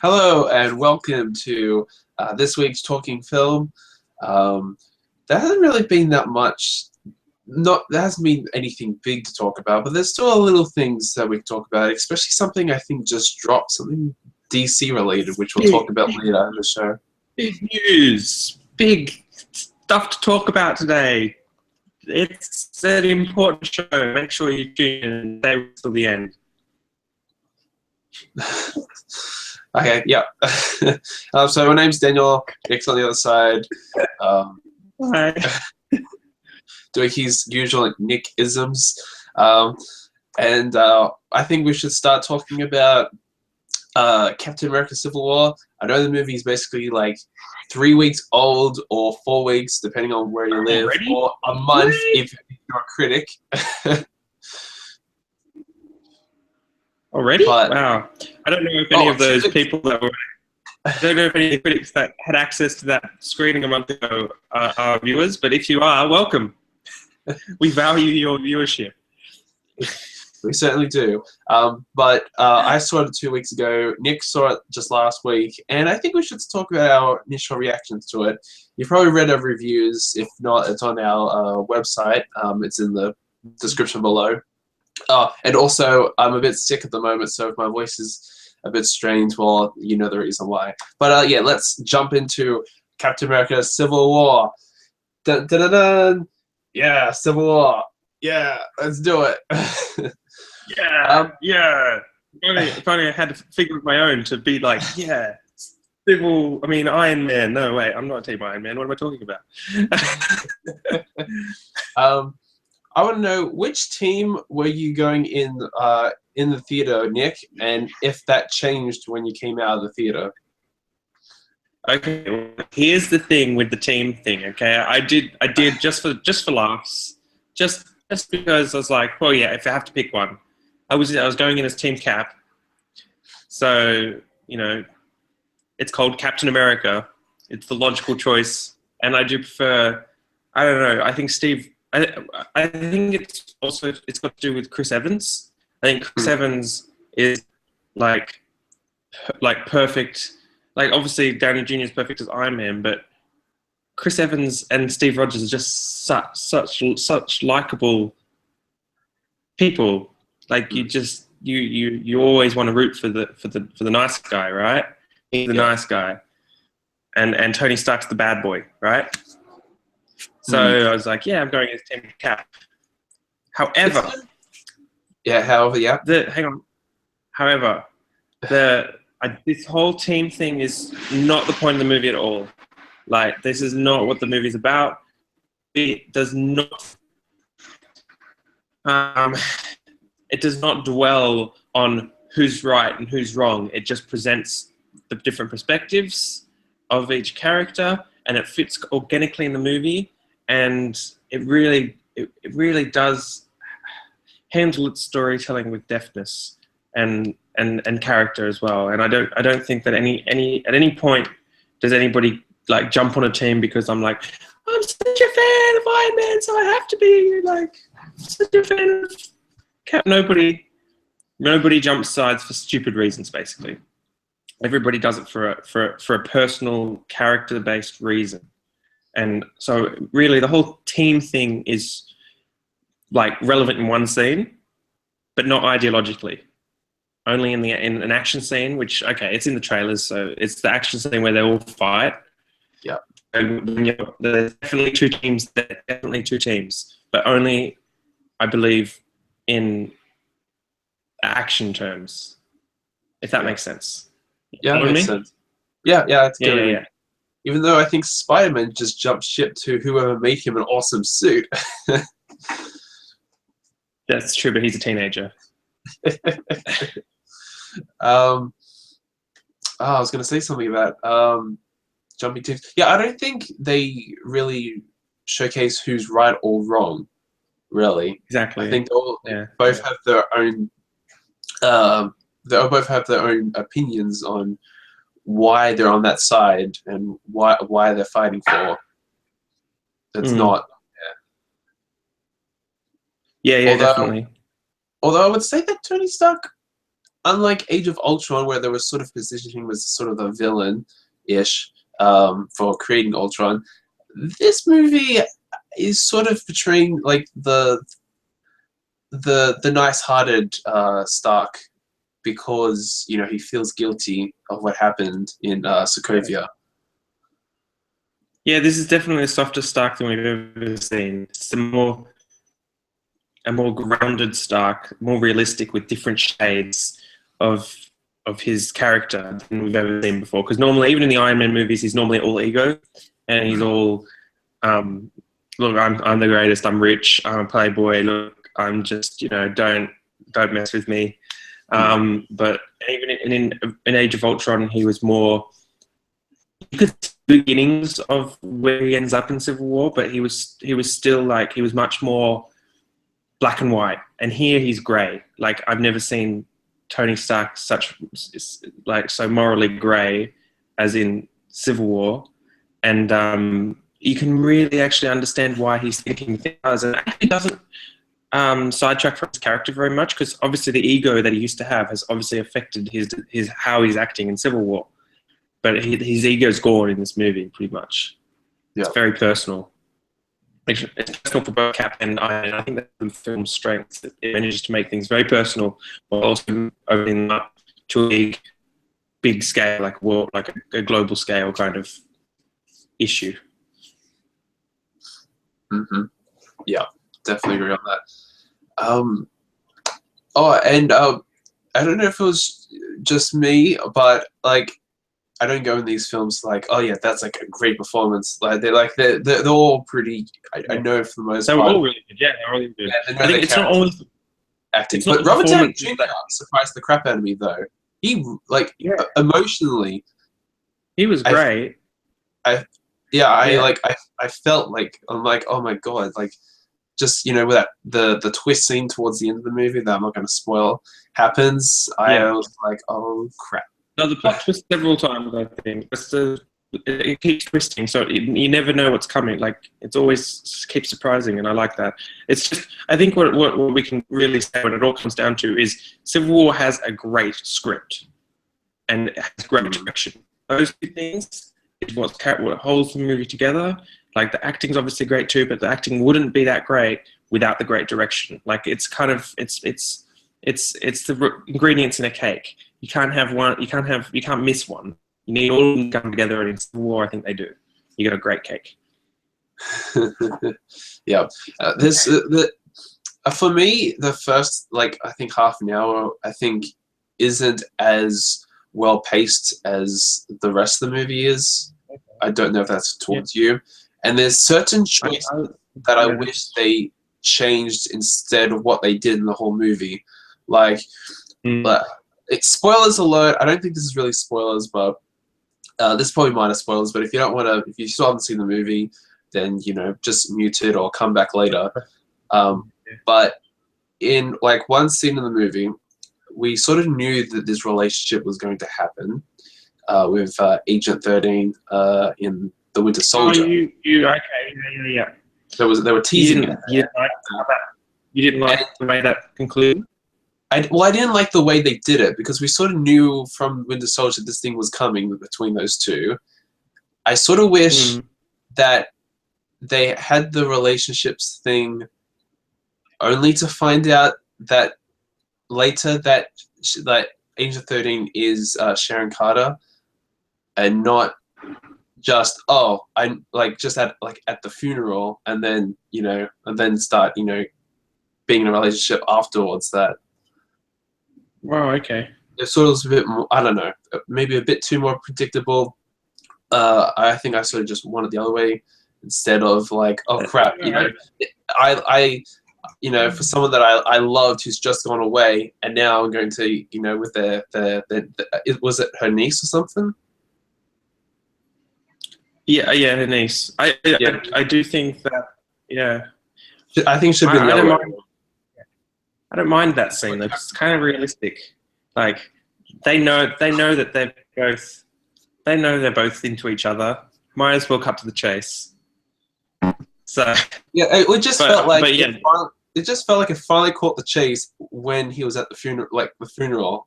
Hello and welcome to this week's Talking Film. There hasn't really been that much, there hasn't been anything big to talk about, but there's still little things that we can talk about, especially something I think just dropped, something DC related, which we'll talk about later in the show. Big news, big stuff to talk about today. It's an important show. Make sure you tune in and stay till the end. Okay, yeah. So my name's Daniel. Nick's on the other side. Hi. Doing his usual Nick-isms. And I think we should start talking about Captain America Civil War. I know the movie is basically like 3 weeks old or 4 weeks, depending on where you live, Already? or a month if you're a critic. Already? But, wow. I don't know if any of those people that were... I don't know if any of the critics that had access to that screening a month ago are viewers, but if you are, welcome. We value your viewership. We certainly do. But I saw it 2 weeks ago. Nick saw it just last week. And I think we should talk about our initial reactions to it. You've probably read our reviews. If not, it's on our website. It's in the description below. And also, I'm a bit sick at the moment, so if my voice is a bit strained, well, you know the reason why. But yeah, let's jump into Captain America Civil War. Dun, dun, dun, dun. Yeah, Civil War. Yeah, let's do it. Yeah. If only I had to figure it my own to be like, yeah, Iron Man. No, wait, I'm not Team Iron Man. What am I talking about? I want to know, which team were you going in the theater, Nick, and if that changed when you came out of the theater. Okay, well, here's the thing with the team thing. Okay, I did just for laughs, just because I was like, well, yeah, if I have to pick one, I was going in as Team Cap. So it's called Captain America. It's the logical choice, and I do prefer. I don't know. I think Steve. I think it's got to do with Chris Evans. I think Chris Evans is like perfect. Like obviously Downey Jr. is perfect as Iron Man, but Chris Evans and Steve Rogers are just such likable people. Like you always want to root for the nice guy, right? He's the nice guy, and Tony Stark's the bad boy, right? So I was like, yeah, I'm going as Team Cap. However, this whole team thing is not the point of the movie at all. Like, this is not what the movie's about. It does not. It does not dwell on who's right and who's wrong. It just presents the different perspectives of each character, and it fits organically in the movie. And it really does handle its storytelling with deftness and character as well. And I don't think that at any point does anybody like jump on a team because I'm like, I'm such a fan of Iron Man, so I have to be like such a fan of Cap. Nobody jumps sides for stupid reasons. Basically, everybody does it for a personal character-based reason. And so really the whole team thing is like relevant in one scene, but not ideologically. Only in an action scene, which, okay, it's in the trailers, so it's the action scene where they all fight. Yeah. And there's definitely two teams, but only, I believe, in action terms, if that makes sense. Yeah, that makes sense. Yeah, it's good. Yeah. Even though I think Spider-Man just jumped ship to whoever made him an awesome suit. That's true, but he's a teenager. I was going to say something about jumping teams. Yeah, I don't think they really showcase who's right or wrong, really. Exactly. I think both have their own they both have their own opinions on why they're on that side and why they're fighting for. It's not. Yeah, definitely. Although I would say that Tony Stark unlike Age of Ultron, where there was sort of positioning was sort of a villain-ish for creating Ultron, this movie is sort of portraying like the nice-hearted Stark, because he feels guilty of what happened in Sokovia. Yeah, this is definitely a softer Stark than we've ever seen. It's a more grounded Stark, more realistic, with different shades of his character than we've ever seen before. Because normally, even in the Iron Man movies, he's normally all ego, and he's all, look, I'm the greatest. I'm rich. I'm a playboy. Look, I'm just, don't mess with me. But even in Age of Ultron, he was more. You could see the beginnings of where he ends up in Civil War, but he was still like, he was much more black and white. And here he's grey. Like, I've never seen Tony Stark so morally grey as in Civil War, and you can really actually understand why he's thinking things, and actually doesn't sidetrack from his character very much, because obviously the ego that he used to have has obviously affected his how he's acting in Civil War. But his ego's gone in this movie, pretty much. Yeah. It's very personal. It's personal for both Cap and Iron Man. I think that's the film's strength. It manages to make things very personal, while also opening up to a big scale, like a global scale kind of issue. Mm-hmm. Yeah, definitely agree on that. I don't know if it was just me, but like, I don't go in these films like, oh yeah, that's like a great performance. Like they're all pretty. I know for the most part. They're all really good. Yeah, they're all really good. Yeah, I think it's not always acting, but Robert Downey Jr. surprised the crap out of me though. He emotionally, he was great. I felt like, I'm like, oh my god, like, just with that the twist scene towards the end of the movie that I'm not going to spoil happens. I was like, oh crap. No, the plot twists several times, I think. It keeps twisting, so you never know what's coming. Like, it's always keeps surprising, and I like that. It's just, I think what we can really say, when it all comes down to, is Civil War has a great script, and it has great direction. Those two things is what holds the movie together. Like, the acting's obviously great too, but the acting wouldn't be that great without the great direction. Like, it's kind of it's the ingredients in a cake. You can't have one. You can't miss one. You need all of them to come together, and in Civil War, I think they do. You got a great cake. Yeah, for me, the first, like, I think half an hour, I think, isn't as well paced as the rest of the movie is. I don't know if that's towards you. And there's certain choices that I wish they changed instead of what they did in the whole movie. Like, it's spoilers alert. I don't think this is really spoilers, but this is probably minor spoilers. But if you still haven't seen the movie, then just mute it or come back later. But in like one scene in the movie, we sort of knew that this relationship was going to happen with Agent 13 in The Winter Soldier. Oh, yeah. They were teasing it. You didn't like the way that concluded? I didn't like the way they did it, because we sort of knew from Winter Soldier this thing was coming between those two. I sort of wish that they had the relationships thing only to find out that later that Agent 13 is Sharon Carter, and not just just at the funeral, and then start being in a relationship afterwards. That. Wow, okay. It sort of was a bit more, I don't know, maybe a bit too more predictable. I think I sort of just wanted the other way, instead of like, oh crap, I for someone that I loved who's just gone away, and now I'm going to, with was it her niece or something? Yeah, her niece. I do think that, yeah. I think it should be the other way. I don't mind that scene though, 'cause it's kind of realistic. Like, they know that they're both into each other. Might as well cut to the chase. So yeah, it just felt like it just felt like it finally caught the chase when he was at the funeral,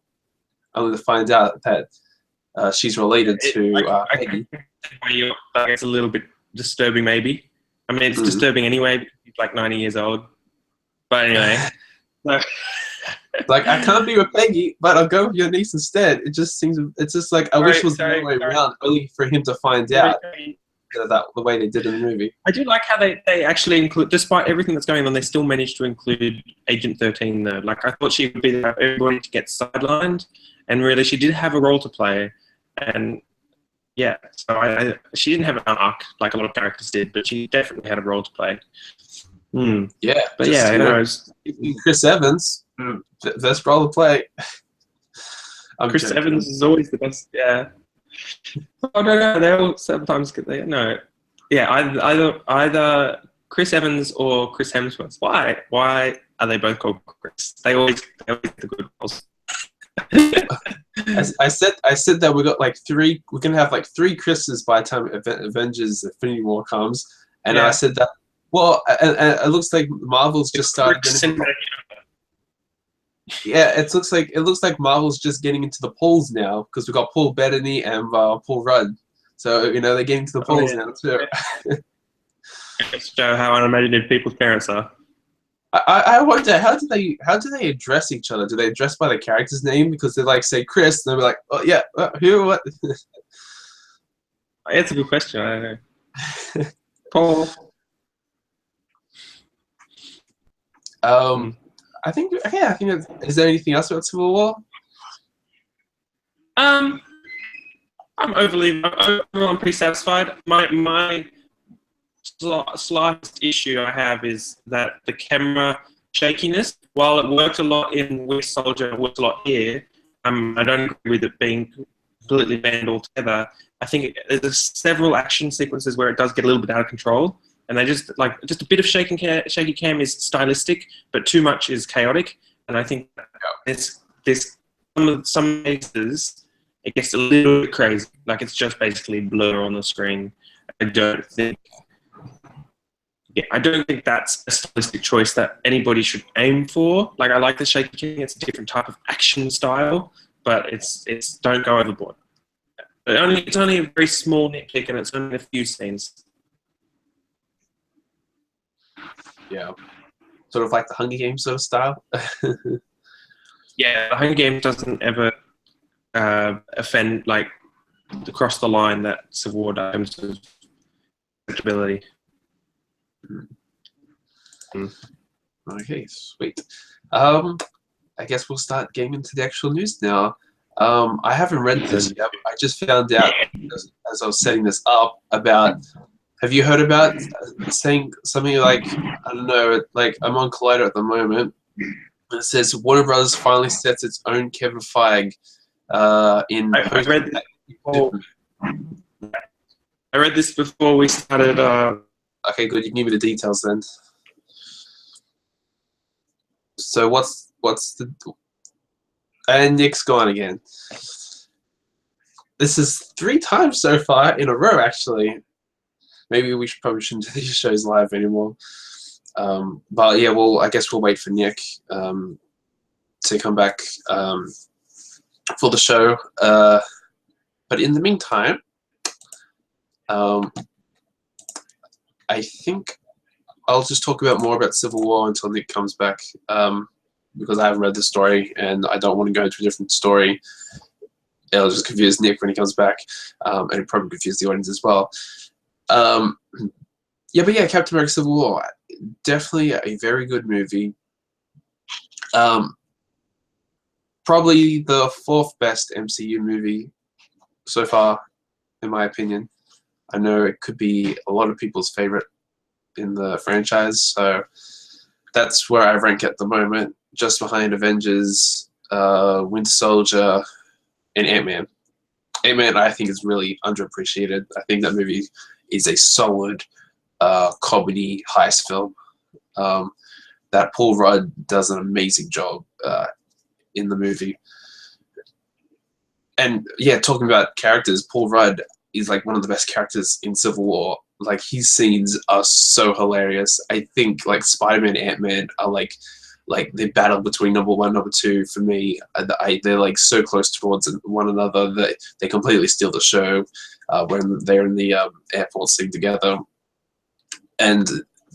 only to find out that she's related to Peggy. Like, it's a little bit disturbing, maybe. I mean, it's disturbing anyway because he's like 90 years old. But anyway, so. Like, I can't be with Peggy, but I'll go with your niece instead. It just seems, it's just like, I wish it was the other way around, only for him to find out that the way they did in the movie. I do like how they actually include, despite everything that's going on, they still managed to include Agent 13 though. Like, I thought she would be there for everybody to get sidelined, and really she did have a role to play. And yeah, so she didn't have an arc like a lot of characters did, but she definitely had a role to play. Yeah, but yeah, you know, Chris Evans, best role to play. Chris joking. Evans is always the best. Yeah. Oh no, they all sometimes get there. No, yeah, either Chris Evans or Chris Hemsworth. Why are they both called Chris? They always the good roles. I said that we got like three. We're gonna have like 3 Chris's by the time Avengers Infinity War comes, and I said that. Well, and it looks like Marvel's just started. Yeah, it looks like Marvel's just getting into the polls now because we've got Paul Bettany and Paul Rudd. So you know they're getting to the polls now too. Show how unimaginative people's parents are. I wonder how do they address each other? Do they address by the character's name because they like say Chris and they're like, oh yeah, who, what? It's a good question. I don't know. Paul. I think is there anything else about Civil War? I'm pretty satisfied. My slightest issue I have is that the camera shakiness, while it worked a lot in Winter Soldier, it worked a lot here. I don't agree with it being completely banned altogether. I think there's several action sequences where it does get a little bit out of control. And they just a bit of shaky cam is stylistic, but too much is chaotic. And I think there's some cases it gets a little bit crazy. Like it's just basically blur on the screen. I don't think that's a stylistic choice that anybody should aim for. Like I like the shaky cam; it's a different type of action style, but it's don't go overboard. It's only a very small nitpick, and it's only a few scenes. Yeah, sort of like the Hunger Games sort of style. Yeah, the Hunger Games doesn't ever offend like across the line that Civil War does in terms of acceptability. Okay, sweet. I guess we'll start getting into the actual news now. I haven't read this yet. I just found out as I was setting this up about. Have you heard about saying something like, I don't know, like I'm on Collider at the moment. It says Warner Brothers finally sets its own Kevin Feige in. I read this before. I read this before we started. Okay, good. You can give me the details then. So what's the? And Nick's gone again. This is 3 times so far in a row, actually. Maybe we probably shouldn't do these shows live anymore. But yeah, I guess we'll wait for Nick to come back for the show. But in the meantime, I think I'll just talk more about Civil War until Nick comes back, because I haven't read the story and I don't want to go into a different story. It'll just confuse Nick when he comes back, and it'll probably confuse the audience as well. Yeah, but yeah, Captain America: Civil War, definitely a very good movie. Probably the 4th best MCU movie so far, in my opinion. I know it could be a lot of people's favorite in the franchise, so that's where I rank at the moment, just behind Avengers, Winter Soldier, and Ant-Man. Ant-Man, I think, is really underappreciated. I think that movie is a solid comedy heist film. That Paul Rudd does an amazing job in the movie. And yeah, talking about characters, Paul Rudd is like one of the best characters in Civil War. Like his scenes are so hilarious. I think like Spider-Man and Ant-Man are like like they battle between number one, number two. For me, they're like so close towards one another that they completely steal the show when they're in the airport scene together, and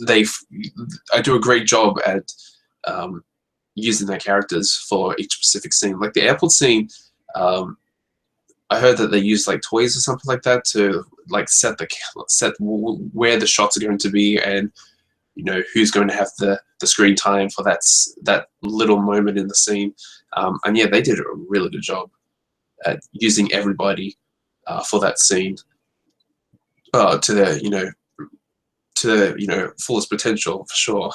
I do a great job at using their characters for each specific scene. Like the airport scene, I heard that they use like toys or something like that to like set where the shots are going to be, and who's going to have the screen time for that little moment in the scene. And yeah, they did a really good job at using everybody for that scene to their fullest potential, for sure.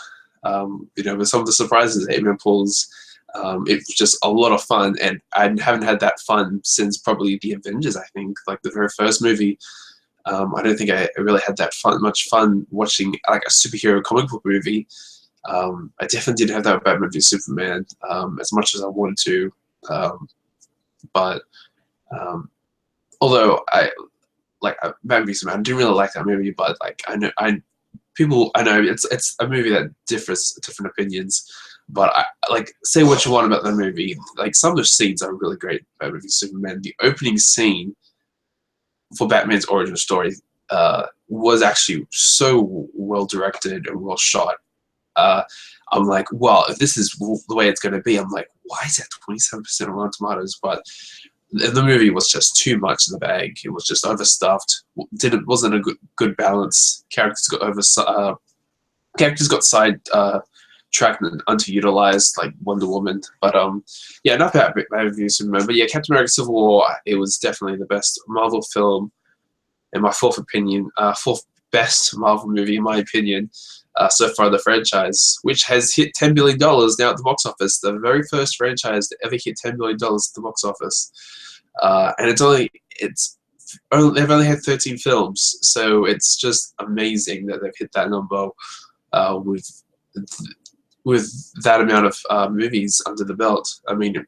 With some of the surprises that Ant-Man pulls, it was just a lot of fun, and I haven't had that fun since probably the Avengers. I think like the very first movie. I don't think I really had that much fun watching like a superhero comic book movie. I definitely didn't have that with Batman v Superman as much as I wanted to. But although Batman v Superman, I didn't really like that movie, but like I know it's a movie that differs different opinions. But I like say what you want about that movie. Like some of the scenes are really great. Batman v Superman, the opening scene for Batman's origin story was actually so well directed and well shot. I'm like, well, if this is the way it's going to be, I'm like, why is that 27% on Rotten Tomatoes? But the movie was just too much in the bag. It was just overstuffed. Wasn't a good balance. Characters got side tracked and underutilized, like Wonder Woman. But yeah, not bad. Batman v Superman. But yeah, Captain America: Civil War. It was definitely the best Marvel film, in my fourth best Marvel movie, in my opinion, so far in the franchise, which has hit $10 billion now at the box office. The very first franchise to ever hit $10 billion at the box office. And they've only had 13 films, so it's just amazing that they've hit that number with that amount of movies under the belt. I mean,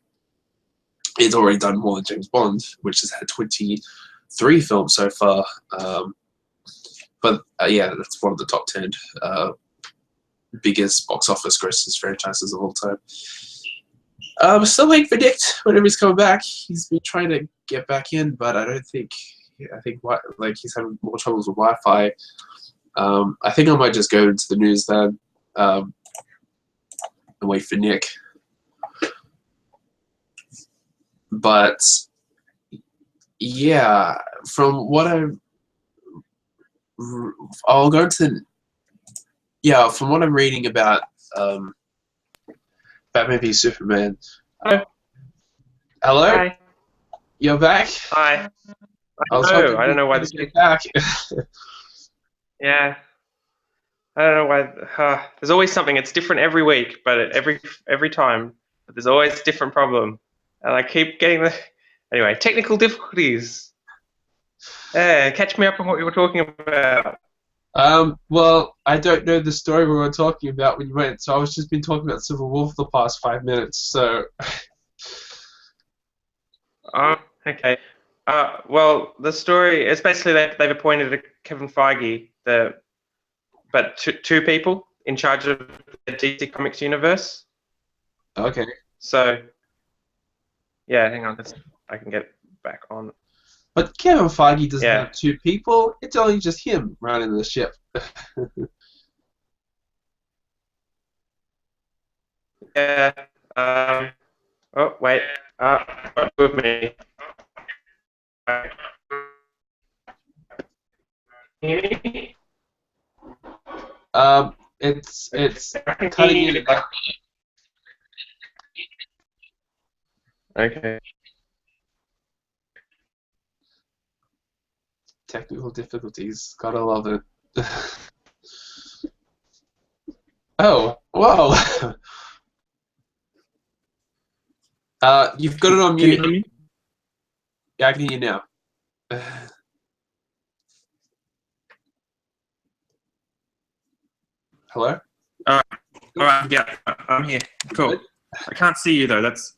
it's already done more than James Bond, which has had 23 films so far. But yeah, that's one of the top 10 biggest box office grosses franchises of all time. Still waiting for Nick whenever he's coming back. He's been trying to get back in, but I think he's having more troubles with Wi-Fi. I think I might just go into the news then and wait for Nick. But yeah, from what from what I'm reading about Batman v Superman. Hello. Hello? Hi. You're back? Hi. I don't know why this is back. Yeah. I don't know why. There's always something. It's different every week, but every time. But there's always a different problem, and I keep getting anyway. Technical difficulties. Yeah, catch me up on what we were talking about. Well, I don't know the story we were talking about when you went, so I was just been talking about Civil War for the past 5 minutes. So. Okay. Well, the story is basically they've appointed Kevin Feige, but two people in charge of the DC Comics universe. Okay. So, yeah, hang on, I can get back on. But Kevin Feige doesn't have two people. It's only just him running the ship. Yeah. Oh, wait. With me. It's cutting in. Okay. Technical difficulties. Gotta love it. Oh, whoa. You've got it on Can you mute. hear me? Yeah, I can hear you now. Hello? All right, yeah, I'm here. Cool. Good? I can't see you though. That's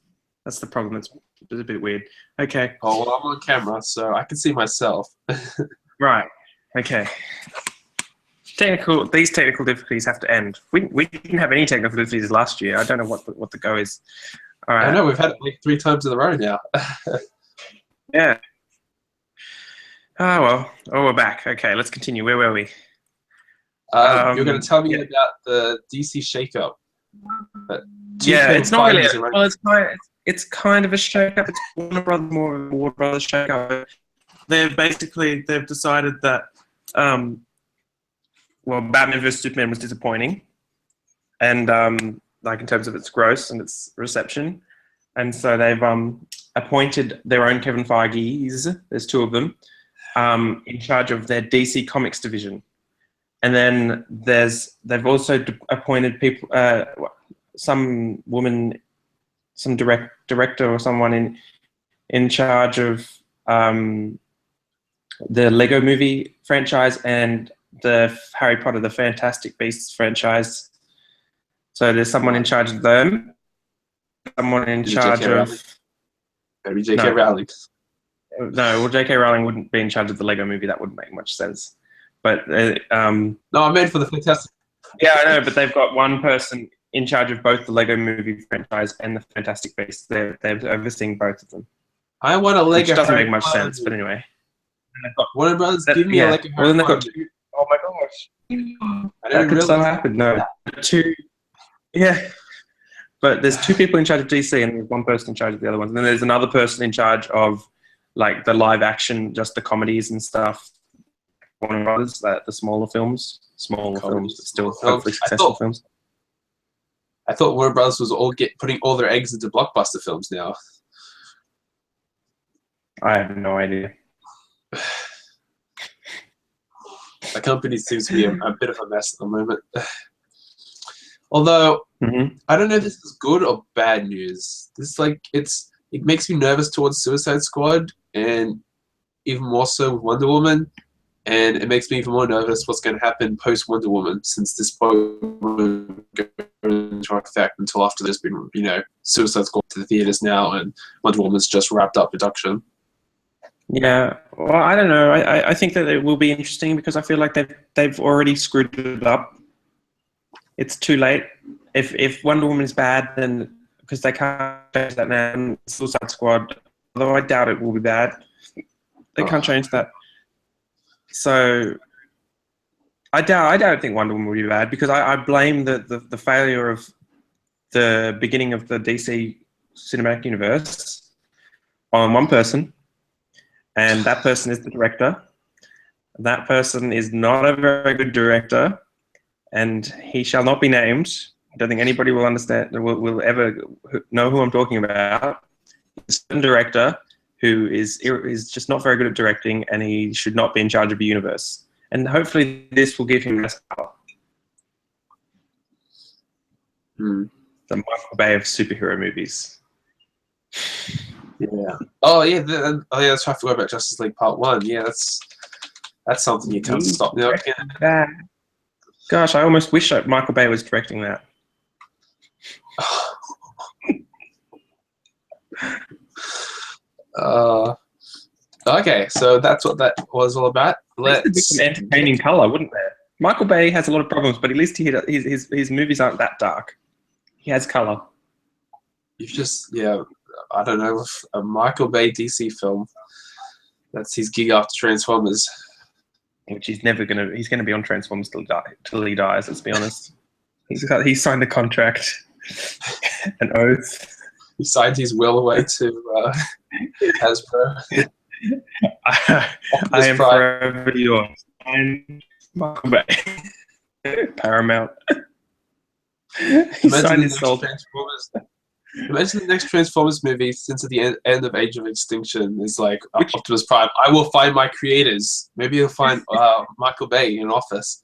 the problem. It's a bit weird. Okay. Oh, well, I'm on camera, so I can see myself. Right. Okay. these technical difficulties have to end. We didn't have any technical difficulties last year. I don't know what the go is. All right. I know we've had it like 3 times in a row now. Yeah. Oh well. Oh, we're back. Okay, let's continue. Where were we? You're going to tell me yeah. about the DC shakeup. Yeah, it's not really. Well, It's kind of a shakeup. It's Warner Brothers, more of a Warner Brothers shakeup. They've decided that Batman vs Superman was disappointing, and like in terms of its gross and its reception, and so they've appointed their own Kevin Feige's. There's 2 of them in charge of their DC Comics division, and then they've also appointed people, some woman, some director or someone in charge of the Lego Movie franchise and the Harry Potter the Fantastic Beasts franchise. So there's someone in charge of them, someone in charge of... Maybe J.K. Rowling. No, well, J.K. Rowling wouldn't be in charge of the Lego Movie. That wouldn't make much sense. But no, I meant for the Fantastic... Yeah, I know, but they've got one person in charge of both the Lego Movie franchise and the Fantastic Beasts. They're overseeing both of them. I want a Lego... Which doesn't make much sense, but anyway. Warner Brothers, give me a Lego... Well, then they've got 2... Oh my gosh. That could so happen. No. 2... Yeah. But there's 2 people in charge of DC and there's 1 person in charge of the other ones. And then there's another person in charge of like the live action, just the comedies and stuff. Warner Brothers, the smaller films, but still hopefully successful films. I thought Warner Brothers was putting all their eggs into blockbuster films now. I have no idea. The company seems to be a bit of a mess at the moment. Although, I don't know if this is good or bad news. This is like, it makes me nervous towards Suicide Squad, and even more so with Wonder Woman. And it makes me even more nervous what's going to happen post Wonder Woman, since this won't go into effect until after there's been, Suicide Squad to the theaters now, and Wonder Woman's just wrapped up production. Yeah, well, I don't know. I think that it will be interesting because I feel like they've already screwed it up. It's too late. If Wonder Woman is bad, then because they can't change that now, and Suicide Squad, although I doubt it will be bad, they can't change that. So I don't think Wonder Woman will be bad because I blame the failure of the beginning of the DC cinematic universe on one person. And that person is the director. That person is not a very good director, and he shall not be named. I don't think anybody will understand, will ever know who I'm talking about. He's a certain director who is just not very good at directing, and he should not be in charge of a universe. And hopefully this will give him less power. The Michael Bay of superhero movies. Yeah. Oh yeah. That's right. I forgot about Justice League Part 1. Yeah, that's something you can't stop now. Yeah. Gosh, I almost wish Michael Bay was directing that. Okay, so that's what that was all about. Let's some entertaining color, wouldn't there? Michael Bay has a lot of problems, but at least his movies aren't that dark. He has color. You've just I don't know, a Michael Bay DC film. That's his gig after Transformers. Which he's gonna be on Transformers till he dies. Let's be honest. He signed a contract, an oath. He signed his will away to Hasbro. I am forever yours. And Michael Bay. Paramount. He signed his soul. Imagine the next Transformers movie, since at the end of Age of Extinction, is like Optimus Prime. I will find my creators. Maybe you'll find Michael Bay in office.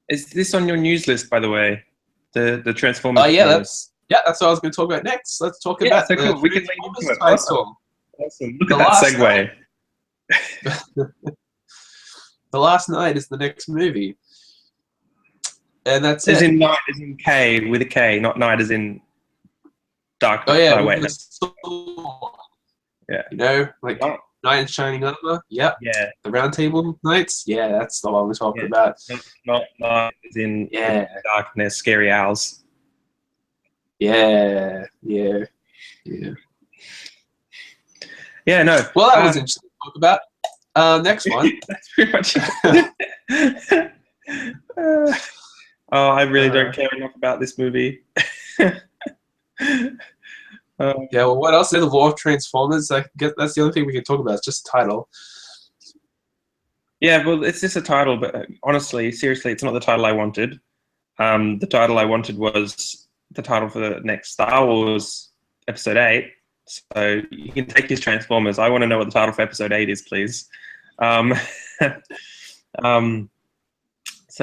Is this on your news list, by the way? The Transformers. That's what I was going to talk about next. Let's talk about so cool. We can link into it. Awesome. Look at that segue. The Last Night is the next movie, and that's as in night as in K with a K, not night as in dark. Oh yeah, wait. Yeah, like Knight in Shining Armor. Yep. Yeah, The Round Table Knights. Yeah, that's the one we're talking yeah. about. Not as in Yeah. darkness, scary owls. Yeah. Yeah, no. Well, that was interesting to talk about. Next one. That's pretty much it. I really don't care enough about this movie. Yeah, well, what else? The War of Transformers. I guess that's the only thing we can talk about. It's just the title. Yeah, well, it's just a title, but honestly, seriously, it's not the title I wanted. The title I wanted was the title for the next Star Wars Episode 8. So you can take his Transformers. I want to know what the title for Episode 8 is, please. So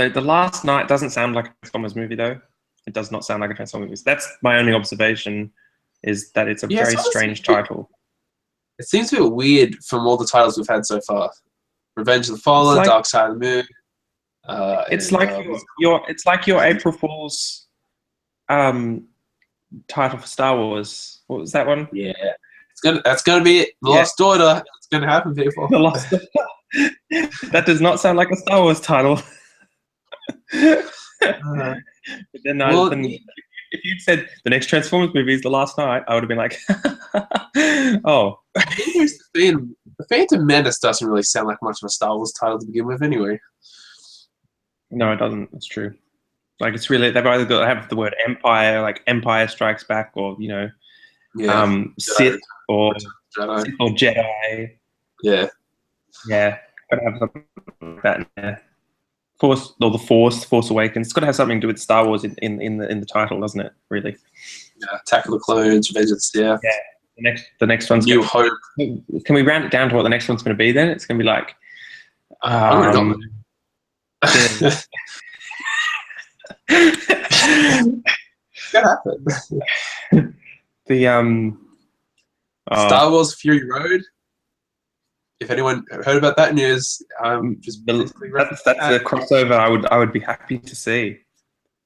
The Last Night doesn't sound like a Transformers movie, though. It does not sound like a Transformers movie. That's my only observation, is that it's a very strange title. It seems a bit weird from all the titles we've had so far. Revenge of the Fallen, Dark Side of the Moon. It's like your April Fool's title for Star Wars. What was that one? Yeah, that's gonna be it. The Lost Daughter. It's gonna happen, people. The Lost Daughter. That does not sound like a Star Wars title. But then, if you'd said the next Transformers movie is The Last Night, I would have been like, oh. Here's the thing. The Phantom Menace doesn't really sound like much of a Star Wars title to begin with, anyway. No, it doesn't. That's true. Like, it's really, they've either got to have the word Empire, like Empire Strikes Back, or, you know, Sith or Jedi. Yeah. Yeah. Gotta have something like that in there. Force Awakens. It's got to have something to do with Star Wars in the title, doesn't it? Really. Yeah. Attack of the Clones, Vengeance. Yeah. Yeah. The next one's New Hope. Can we round it down to what the next one's going to be? Then it's going to be like. What happened? The Star Wars Fury Road. If anyone heard about that news, that's a crossover I would be happy to see.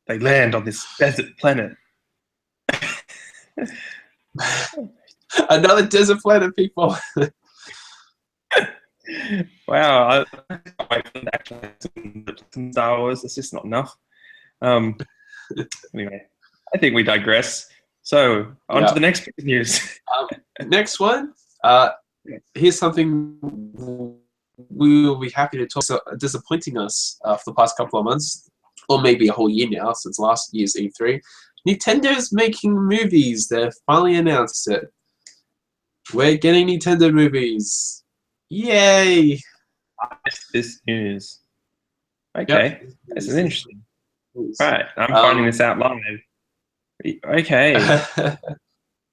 They land on this desert planet. Another desert planet, people. Wow, I wait for actually some Star Wars. It's just not enough. Anyway, I think we digress. So on to the next bit of news. Next one. Here's something we will be happy to talk about. Disappointing us for the past couple of months, or maybe a whole year now, since last year's E3. Nintendo's making movies. They've finally announced it. We're getting Nintendo movies. Yay! This news. Okay, this is interesting. Right, I'm finding this out live. Okay.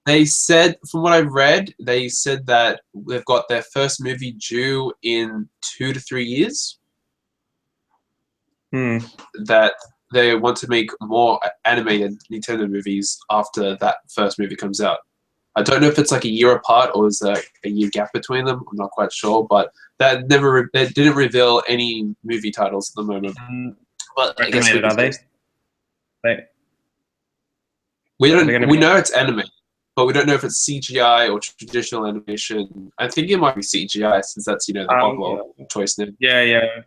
They said, from what I've read, they said that they've got their first movie due in 2 to 3 years. That they want to make more animated Nintendo movies after that first movie comes out. I don't know if it's like a year apart or is there a year gap between them. I'm not quite sure, but they didn't reveal any movie titles at the moment. But I guess are they? We know it's anime, but we don't know if it's CGI or traditional animation. I think it might be CGI since that's the popular choice name. Yeah.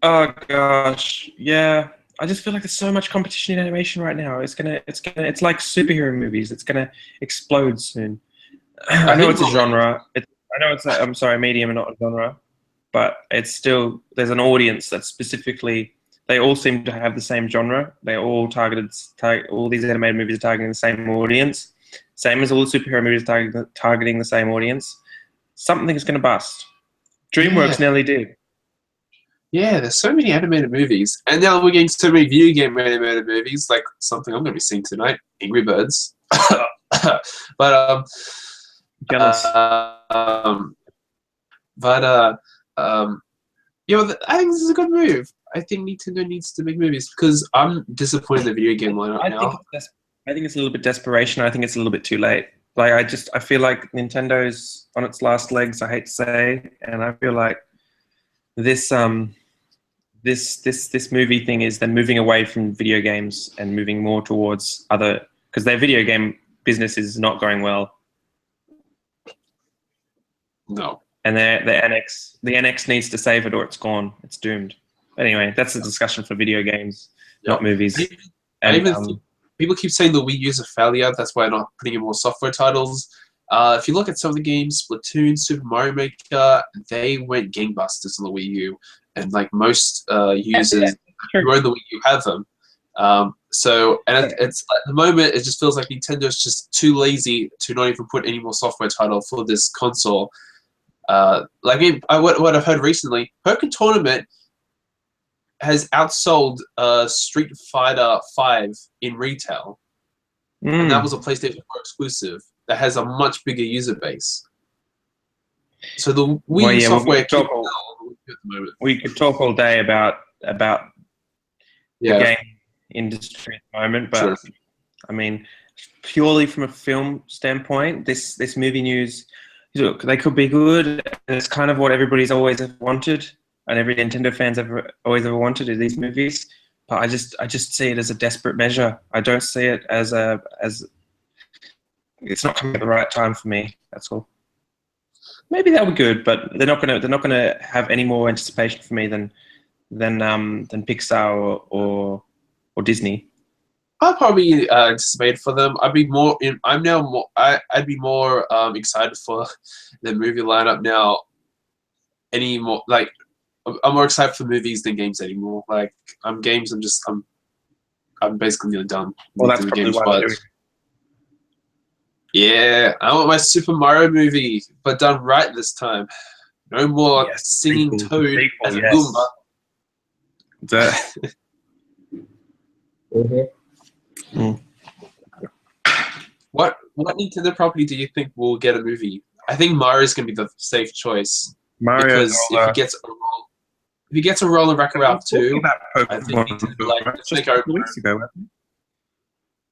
Oh gosh, yeah. I just feel like there's so much competition in animation right now. It's like superhero movies. It's gonna explode soon. I know it's a genre. I'm sorry, medium and not a genre, but it's still, there's an audience that's specifically. They all seem to have the same genre. They all all these animated movies are targeting the same audience. Same as all the superhero movies targeting the same audience. Something is going to bust. DreamWorks nearly did. Yeah, there's so many animated movies. And now we're getting so many video game animated movies, like something I'm going to be seeing tonight, Angry Birds. But, jealous. I think this is a good move. I think Nintendo needs to make movies because I'm disappointed in the video game lineup now. I think it's a little bit desperation. I think it's a little bit too late. Like I feel like Nintendo's on its last legs. I hate to say, and I feel like this movie thing is them moving away from video games and moving more towards other, because their video game business is not going well. No. And the NX needs to save it or it's gone. It's doomed. Anyway, that's a discussion for video games, not movies. I even think people keep saying the Wii U is a failure. That's why I'm not putting in more software titles. If you look at some of the games, Splatoon, Super Mario Maker, they went gangbusters on the Wii U, and like most users who own the Wii U have them. It's at the moment it just feels like Nintendo's just too lazy to not even put any more software title for this console. What I've heard recently, Pokken Tournament has outsold Street Fighter V in retail, and that was a PlayStation 4 exclusive that has a much bigger user base. So the Wii U software we could talk all day about the game industry at the moment, but I mean, purely from a film standpoint, this movie news, look, they could be good, and it's kind of what everybody's always wanted, and every Nintendo fans always ever wanted, is these movies. But I just see it as a desperate measure. I don't see it as it's not coming at the right time for me. That's all. Maybe they'll be good, but they're not gonna have any more anticipation for me than Pixar or Disney. I'll probably anticipate for them. I'd be more excited for the movie lineup now. I'm more excited for movies than games anymore. Like games, I'm basically nearly done. Well, that's probably why. Yeah, I want my Super Mario movie, but done right this time. No more singing Toad as a Goomba. What Nintendo property do you think will get a movie? I think Mario's gonna be the safe choice. Because if he gets a roll in Wreck-It Ralph 2, I think just a couple weeks ago.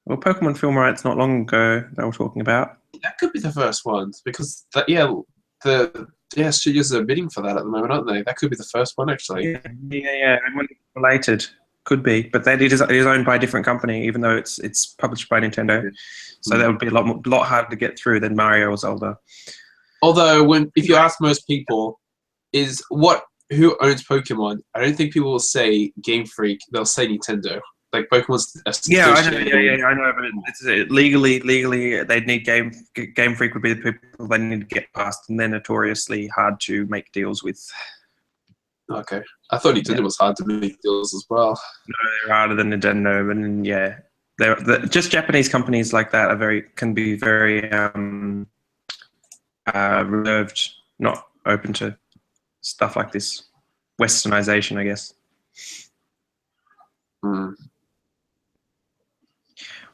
Well, Pokemon film rights not long ago they were talking about. That could be the first one, because the studios are bidding for that at the moment, aren't they? That could be the first one, actually. Yeah. And when it's related, could be, but it is owned by a different company, even though it's published by Nintendo. So that would be a lot harder to get through than Mario or Zelda. Although, if you ask most people, who owns Pokemon, I don't think people will say Game Freak. They'll say Nintendo. Like Pokemon's. I know, but it's legally, they'd need Game Freak would be the people they need to get past, and they're notoriously hard to make deals with. Okay, I thought Nintendo was hard to make deals as well. No, they're harder than Nintendo, and they're just Japanese companies like that can be very reserved, not open to stuff like this. Westernization, I guess.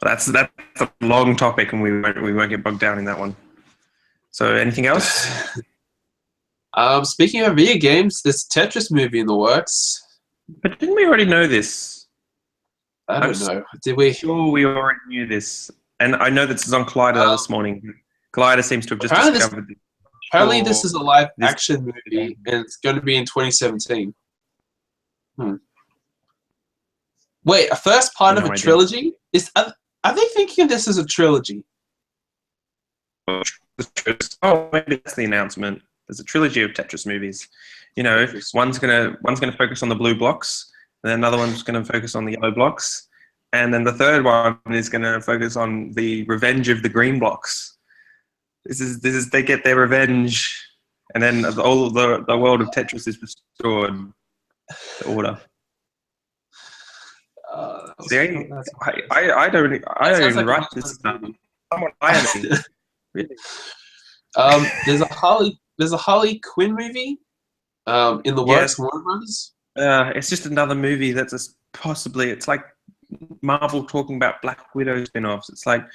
That's a long topic, and we won't get bogged down in that one. So, anything else? Speaking of video games, there's a Tetris movie in the works. But didn't we already know this? I don't know. Did we? Sure, we already knew this. And I know this is on Collider this morning. Collider seems to have just discovered this. Apparently, this is a live-action movie, and it's going to be in 2017. Wait, a first part of a trilogy? Are they thinking of this as a trilogy? Oh, maybe that's the announcement. There's a trilogy of Tetris movies. You know, one's gonna focus on the blue blocks, and then another one's gonna focus on the yellow blocks, and then the third one is gonna focus on the revenge of the green blocks. This is they get their revenge, and then all the world of Tetris is restored to order. I don't even write this stuff. Someone hire me. Really? There's a Harley Quinn movie in the works. Warner Brothers. It's just another movie that's possibly. It's like Marvel talking about Black Widow spin-offs. It's like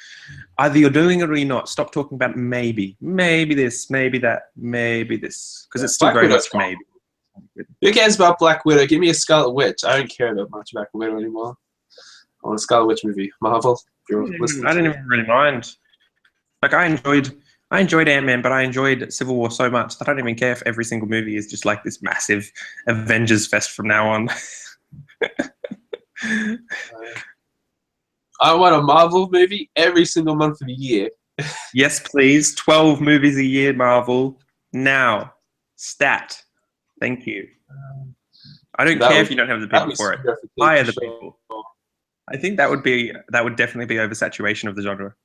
either you're doing it or you're not. Stop talking about maybe this, maybe that, maybe this, because it's still very much maybe. Who cares about Black Widow? Give me a Scarlet Witch. I don't care that much about Black Widow anymore. I want a Scarlet Witch movie. Marvel. I didn't even really mind. Like I enjoyed Ant-Man, but I enjoyed Civil War so much that I don't even care if every single movie is just like this massive Avengers fest from now on. I want a Marvel movie every single month of the year. Yes, please. 12 movies a year, Marvel. now. Stat. Thank you. I don't That care would- if you don't have the that'd people be for it. super effective Hire for the sure. people. I think that would definitely be oversaturation of the genre.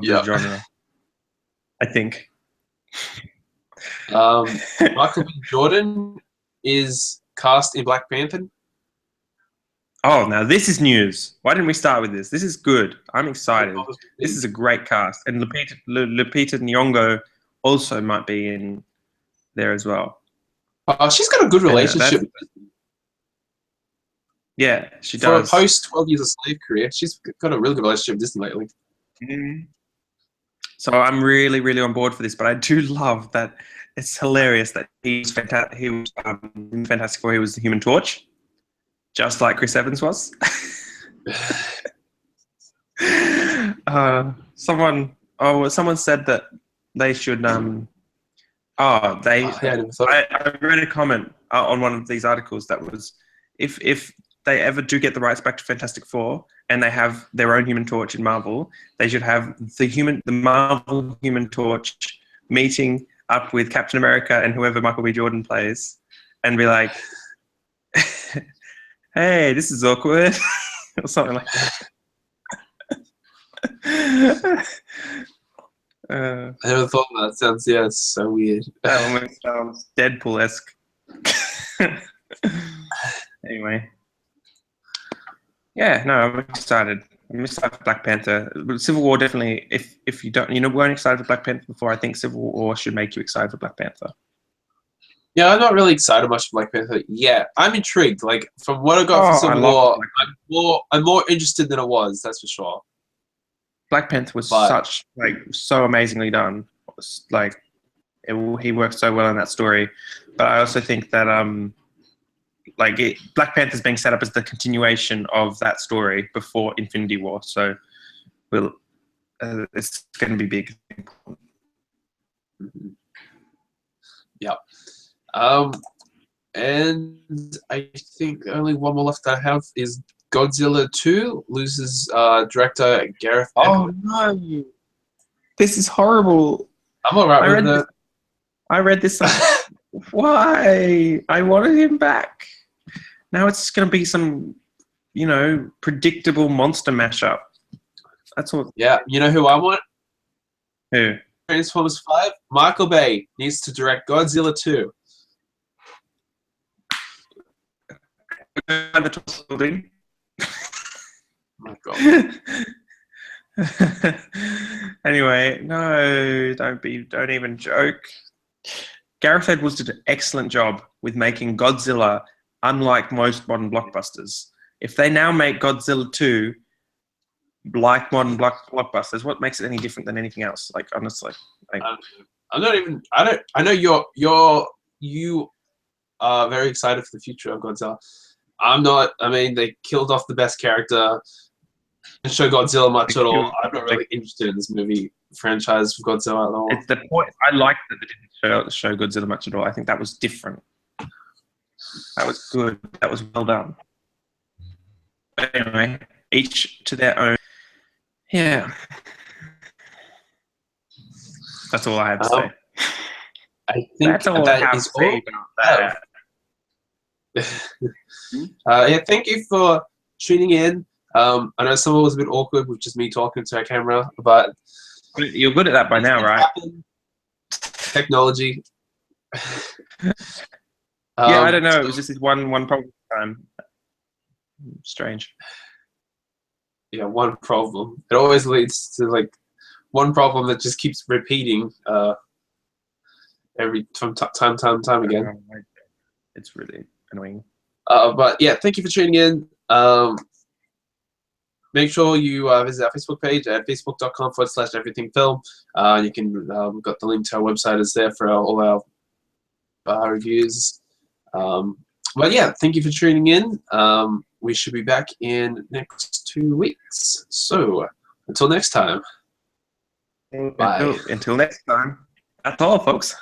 Yeah. I think. Michael B. Jordan is cast in Black Panther. Oh, now this is news. Why didn't we start with this? This is good. I'm excited. This is a great cast. And Lupita Nyong'o also might be in there as well. She's got a good relationship. Yeah, she For does. a post 12 Years a Slave career, she's got a really good relationship with Disney lately. Mhm. So I'm really, really on board for this. But I do love that. It's hilarious that he was fantastic. He was in Fantastic Four. He was the Human Torch, just like Chris Evans was. Someone said that they should. I never thought. I read a comment on one of these articles that was, if they ever do get the rights back to Fantastic Four and they have their own Human Torch in Marvel, they should have the Marvel Human Torch meeting up with Captain America and whoever Michael B. Jordan plays, and be like, "Hey, this is awkward," or something like that. I never thought of that. Sounds it's so weird. That almost sounds Deadpool-esque. Anyway. Yeah, no, I'm excited. I'm excited for Black Panther. Civil War definitely, if you weren't excited for Black Panther before, I think Civil War should make you excited for Black Panther. Yeah, I'm not really excited much for Black Panther. Yeah, I'm intrigued. Like, from what I got from Civil War, I'm more interested than I was, that's for sure. Black Panther was so amazingly done. He worked so well in that story. But I also think that Black Panther's being set up as the continuation of that story before Infinity War. So it's going to be big. Yep. And I think only one more left I have is Godzilla 2 loses director Gareth Edwards. Oh no! This is horrible. I'm alright with it. I read this. Why? I wanted him back. Now it's going to be some, predictable monster mashup. That's all. Yeah, you know who I want? Who? Transformers 5. Michael Bay needs to direct Godzilla 2. The building. Oh my God. Anyway, no, don't even joke. Gareth Edwards did an excellent job with making Godzilla unlike most modern blockbusters. If they now make Godzilla 2 like modern blockbusters, what makes it any different than anything else? Like, honestly. I know you are very excited for the future of Godzilla. I'm not. I mean, they killed off the best character. Didn't show Godzilla much at all. I'm not really interested in this movie franchise of Godzilla at all. It's the point. I like that they didn't show Godzilla much at all. I think that was different. That was good. That was well done. But anyway, each to their own. Yeah. That's all I have to say. I think that's all I have to say about that. Yeah, thank you for tuning in. I know some of it was a bit awkward with just me talking to our camera, but you're good at that by now, right? Technology. Yeah, I don't know. It was just this one problem time. Strange. Yeah, one problem. It always leads to one problem that just keeps repeating every time again. It's really annoying. But yeah, thank you for tuning in. Make sure you visit our Facebook page at facebook.com/everythingfilm. You can we've got the link to our website is there for all our reviews. But yeah, thank you for tuning in. We should be back in next 2 weeks. So until next time. Bye. Until next time. That's all, folks.